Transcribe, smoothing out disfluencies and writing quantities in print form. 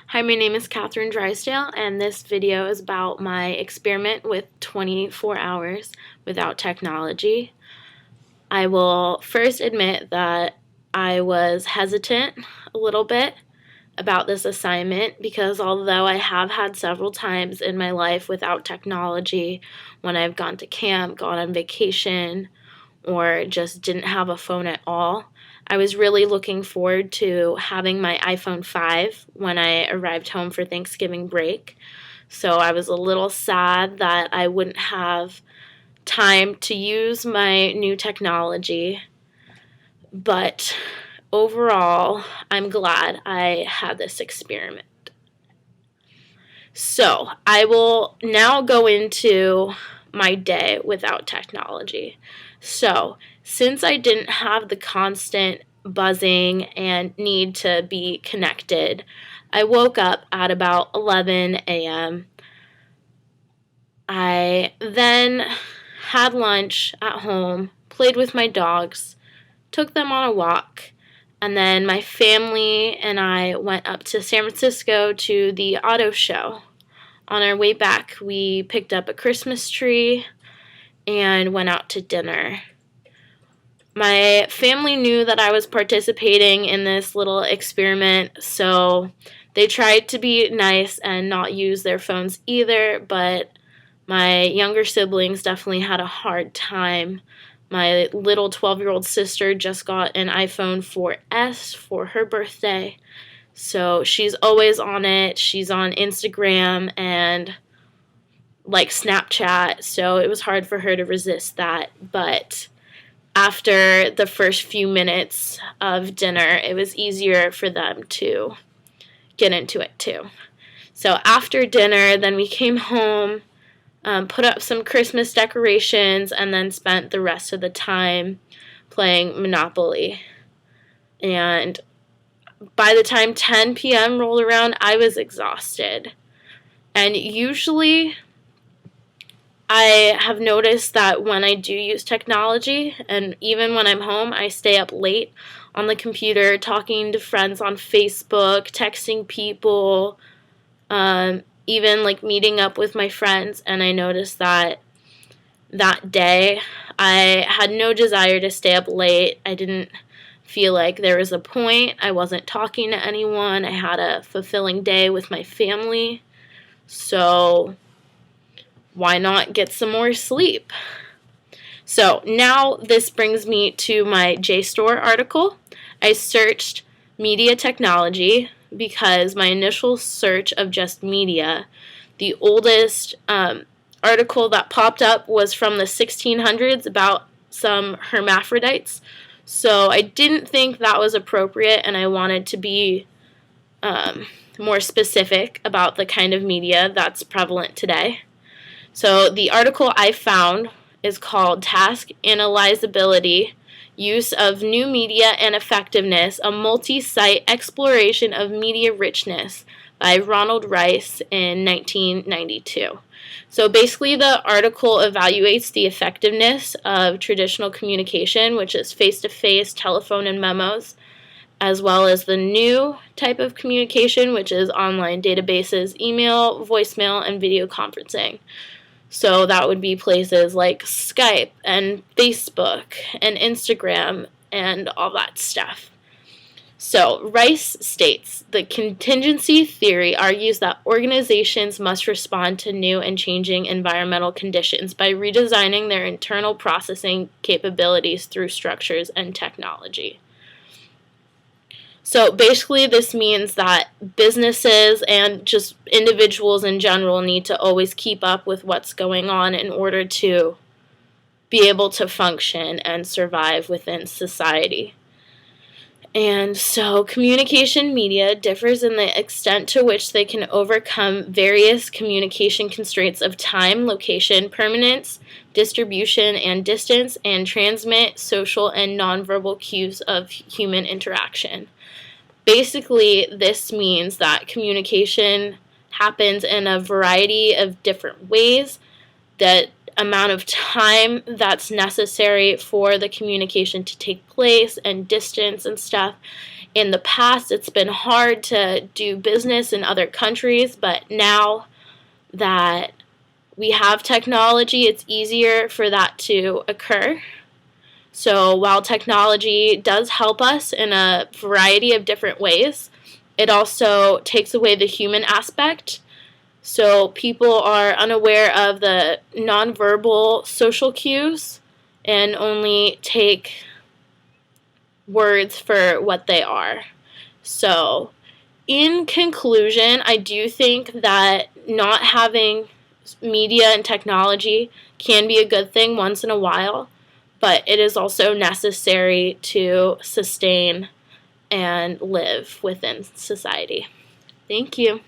Hi, my name is Catherine Drysdale, and this video is about my experiment with 24 hours without technology. I will first admit that I was hesitant a little bit about this assignment because although I have had several times in my life without technology, when I've gone to camp, gone on vacation, or just didn't have a phone at all, I was really looking forward to having my iPhone 5 when I arrived home for Thanksgiving break. So I was a little sad that I wouldn't have time to use my new technology. But overall, I'm glad I had this experiment. So I will now go into my day without technology. So since I didn't have the constant buzzing and need to be connected, I woke up at about 11 a.m. I then had lunch at home, played with my dogs, took them on a walk, and then my family and I went up to San Francisco to the auto show. On our way back, we picked up a Christmas tree and went out to dinner. My family knew that I was participating in this little experiment, so they tried to be nice and not use their phones either, but my younger siblings definitely had a hard time. My little 12-year-old sister just got an iPhone 4S for her birthday, so she's always on it. She's on Instagram and like Snapchat, so it was hard for her to resist that, but after the first few minutes of dinner, it was easier for them to get into it too. So after dinner, then we came home, put up some Christmas decorations, and then spent the rest of the time playing Monopoly. And by the time 10 p.m. rolled around, I was exhausted. And usually I have noticed that when I do use technology, and even when I'm home, I stay up late on the computer talking to friends on Facebook, texting people, even like meeting up with my friends, and I noticed that day I had no desire to stay up late. I didn't feel like there was a point. I wasn't talking to anyone. I had a fulfilling day with my family. So why not get some more sleep? So now this brings me to my JSTOR article. I searched media technology because my initial search of just media, the oldest article that popped up was from the 1600s about some hermaphrodites. So I didn't think that was appropriate, and I wanted to be more specific about the kind of media that's prevalent today. So the article I found is called Task Analyzability, Use of New Media and Effectiveness, a Multi-Site Exploration of Media Richness by Ronald Rice in 1992. So basically the article evaluates the effectiveness of traditional communication, which is face-to-face, telephone, and memos, as well as the new type of communication, which is online databases, email, voicemail, and video conferencing. So that would be places like Skype and Facebook and Instagram and all that stuff. So Rice states, the contingency theory argues that organizations must respond to new and changing environmental conditions by redesigning their internal processing capabilities through structures and technology. So basically this means that businesses and just individuals in general need to always keep up with what's going on in order to be able to function and survive within society. And so communication media differs in the extent to which they can overcome various communication constraints of time, location, permanence, distribution, and distance, and transmit social and nonverbal cues of human interaction. Basically, this means that communication happens in a variety of different ways, that amount of time that's necessary for the communication to take place and distance and stuff In the past, it's been hard to do business in other countries, but now that we have technology, it's easier for that to occur. So while technology does help us in a variety of different ways, it also takes away the human aspect. So people are unaware of the nonverbal social cues and only take words for what they are. So, in conclusion, I do think that not having media and technology can be a good thing once in a while, but it is also necessary to sustain and live within society. Thank you.